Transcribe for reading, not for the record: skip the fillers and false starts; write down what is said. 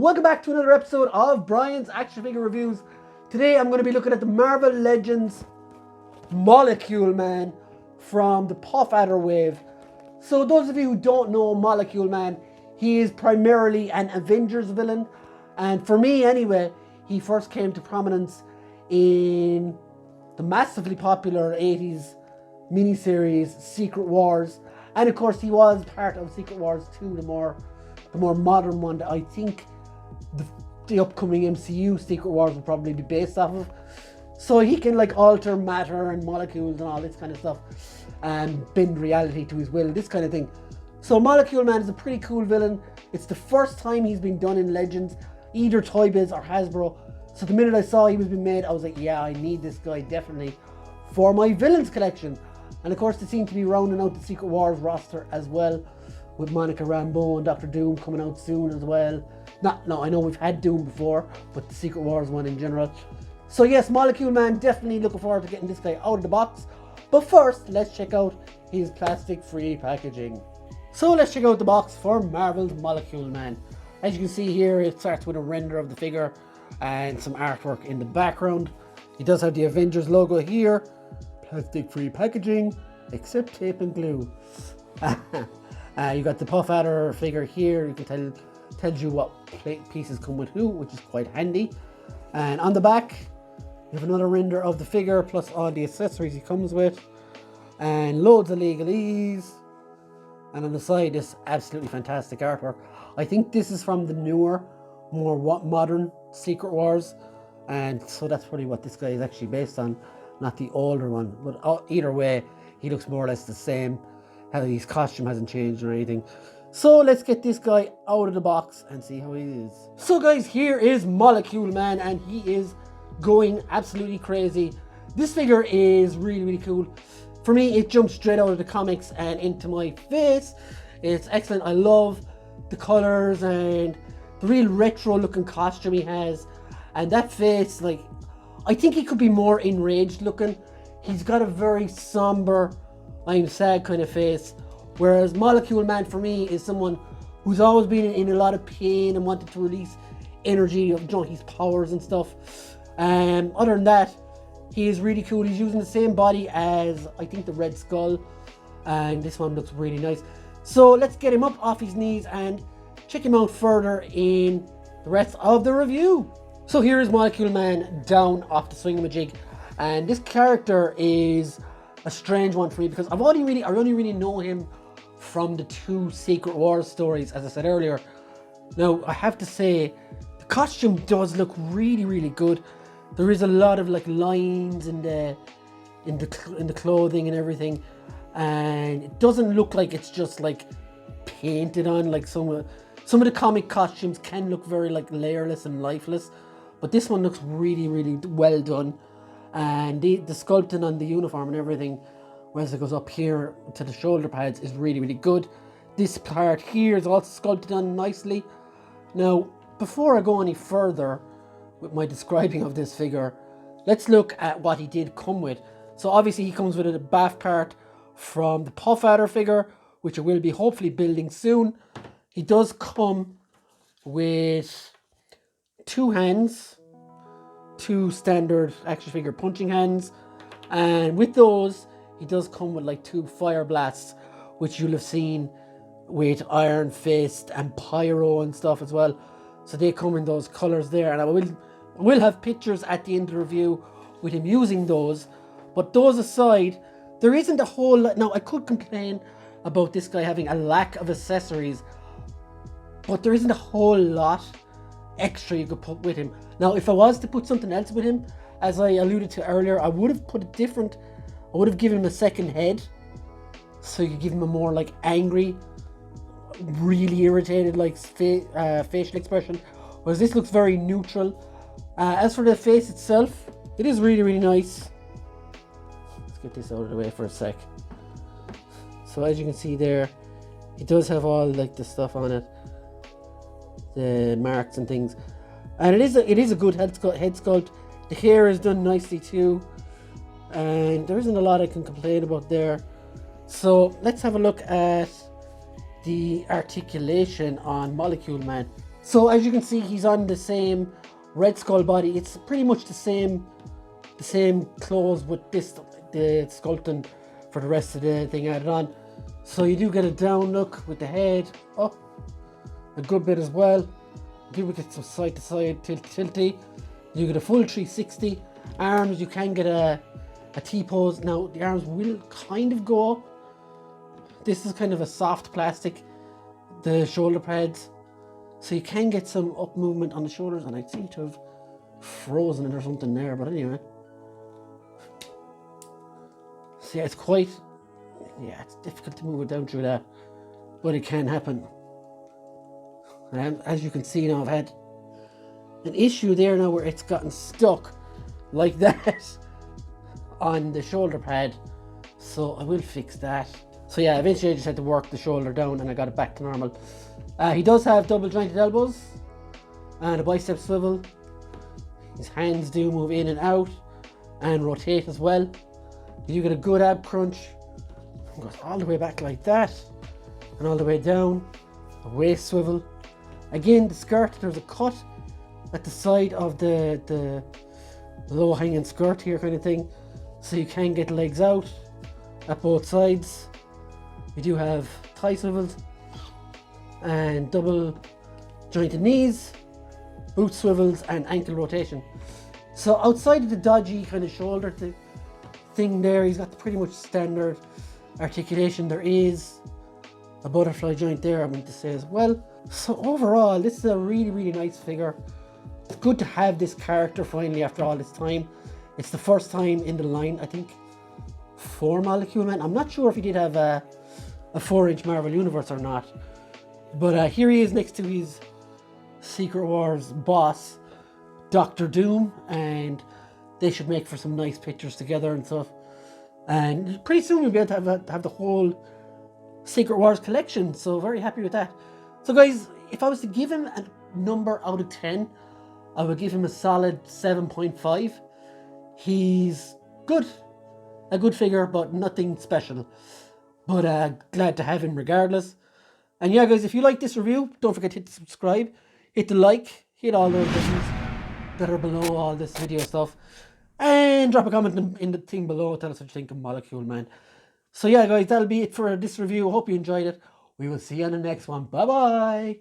Welcome back to another episode of Brian's Action Figure Reviews. Today I'm going to be looking at the Marvel Legends Molecule Man from the Puff Adder wave. So those of you who don't know Molecule Man, he is primarily an Avengers villain. And for me anyway, he first came to prominence in the massively popular 80s miniseries Secret Wars. And of course he was part of Secret Wars 2, the more modern one that I think the upcoming MCU Secret Wars will probably be based off of. So he can like alter matter and molecules and all this kind of stuff and bend reality to his will, this kind of thing. So Molecule Man is a pretty cool villain. It's the first time he's been done in Legends, either Toy Biz or Hasbro. So the minute I saw he was being made, I was like, yeah, I need this guy definitely for my villains collection. And of course they seem to be rounding out the Secret Wars roster as well, with Monica Rambeau and Dr. Doom coming out soon as well. No, I know we've had Doom before, but the Secret Wars one in general. So yes, Molecule Man, definitely looking forward to getting this guy out of the box. But first, let's check out his plastic-free packaging. So let's check out the box for Marvel's Molecule Man. As you can see here, it starts with a render of the figure and some artwork in the background. He does have the Avengers logo here. Plastic-free packaging, except tape and glue. You got the Puff Adder figure here. You can tells you what pieces come with who, which is quite handy. And on the back, you have another render of the figure plus all the accessories he comes with, and loads of legalese. And on the side, this absolutely fantastic artwork. I think this is from the newer, more modern Secret Wars, and so that's probably what this guy is actually based on, not the older one. But either way, he looks more or less the same. How his costume hasn't changed or anything. So let's get this guy out of the box and see how he is. So guys, here is Molecule Man, and he is going absolutely crazy. This figure is really cool. For me, it jumps straight out of the comics and into my face. It's excellent. I love the colors and the real retro looking costume he has. And that face, like, I think he could be more enraged looking. He's got a very somber, I'm sad kind of face, whereas Molecule Man for me is someone who's always been in a lot of pain and wanted to release energy of, you know, his powers and stuff. Other than that, he is really cool. He's using the same body as I think the Red Skull, and this one looks really nice. So let's get him up off his knees and check him out further in the rest of the review. So here is Molecule Man down off the swingamajig, and this character is a strange one for me because I only really know him from the 2 Secret Wars stories, as I said earlier. Now I have to say the costume does look really good. There is a lot of like lines in the clothing and everything, and it doesn't look like it's just like painted on. Like some of the comic costumes can look very like layerless and lifeless, but this one looks really well done. And the sculpting on the uniform and everything, whereas it goes up here to the shoulder pads, is really good. This part here is also sculpted on nicely. Now, before I go any further with my describing of this figure, let's look at what he did come with. So obviously he comes with a bath part from the Puff Adder figure, which I will be hopefully building soon. He does come with 2 hands, 2 standard action figure punching hands, and with those he does come with like 2 fire blasts, which you'll have seen with Iron Fist and Pyro and stuff as well. So they come in those colors there, and I will have pictures at the end of the review with him using those. But those aside, there isn't a whole lot. Now I could complain about this guy having a lack of accessories, but there isn't a whole lot extra you could put with him. Now if I was to put something else with him, as I alluded to earlier, I would have given him a second head, so you could give him a more like angry, really irritated like facial expression, whereas this looks very neutral. As for the face itself, it is really nice. Let's get this out of the way for a sec. So as you can see there, it does have all like the stuff on it, the marks and things, and it is a good head sculpt. The hair is done nicely too, and there isn't a lot I can complain about there. So let's have a look at the articulation on Molecule Man. So as you can see, he's on the same Red Skull body. It's pretty much the same clothes with this, the sculpting for the rest of the thing added on. So you do get a down look with the head up a good bit as well. You do get some side to side tilty. You get a full 360. Arms, you can get a T-pose. Now the arms will kind of go. This is kind of a soft plastic, the shoulder pads. So you can get some up movement on the shoulders, and I seem to have frozen it or something there, but anyway. So yeah, it's difficult to move it down through that, but it can happen. And as you can see now, I've had an issue there now where it's gotten stuck like that on the shoulder pad. So I will fix that. So yeah, eventually I just had to work the shoulder down and I got it back to normal. He does have double jointed elbows and a bicep swivel. His hands do move in and out and rotate as well. You do get a good ab crunch. It goes all the way back like that and all the way down. A waist swivel. Again, the skirt, there's a cut at the side of the low hanging skirt here kind of thing. So you can get legs out at both sides. You do have thigh swivels and double jointed knees, boot swivels and ankle rotation. So outside of the dodgy kind of shoulder thing there, he's got the pretty much standard articulation. There is a butterfly joint there, I meant to say as well. So overall, this is a really, really nice figure. It's good to have this character finally after all this time. It's the first time in the line, I think, for Molecule Man. I'm not sure if he did have a 4-inch Marvel Universe or not. But here he is next to his Secret Wars boss, Dr. Doom, and they should make for some nice pictures together and stuff. And pretty soon we'll be able to have the whole Secret Wars collection, so very happy with that. So guys, if I was to give him a number out of 10, I would give him a solid 7.5. He's good, a good figure, but nothing special. But glad to have him regardless. And yeah guys, if you like this review, don't forget to hit the subscribe, hit the like, hit all those buttons that are below all this video stuff, and drop a comment in the thing below, tell us what you think of Molecule Man. So yeah guys, that'll be it for this review. Hope you enjoyed it. We will see you on the next one. Bye bye.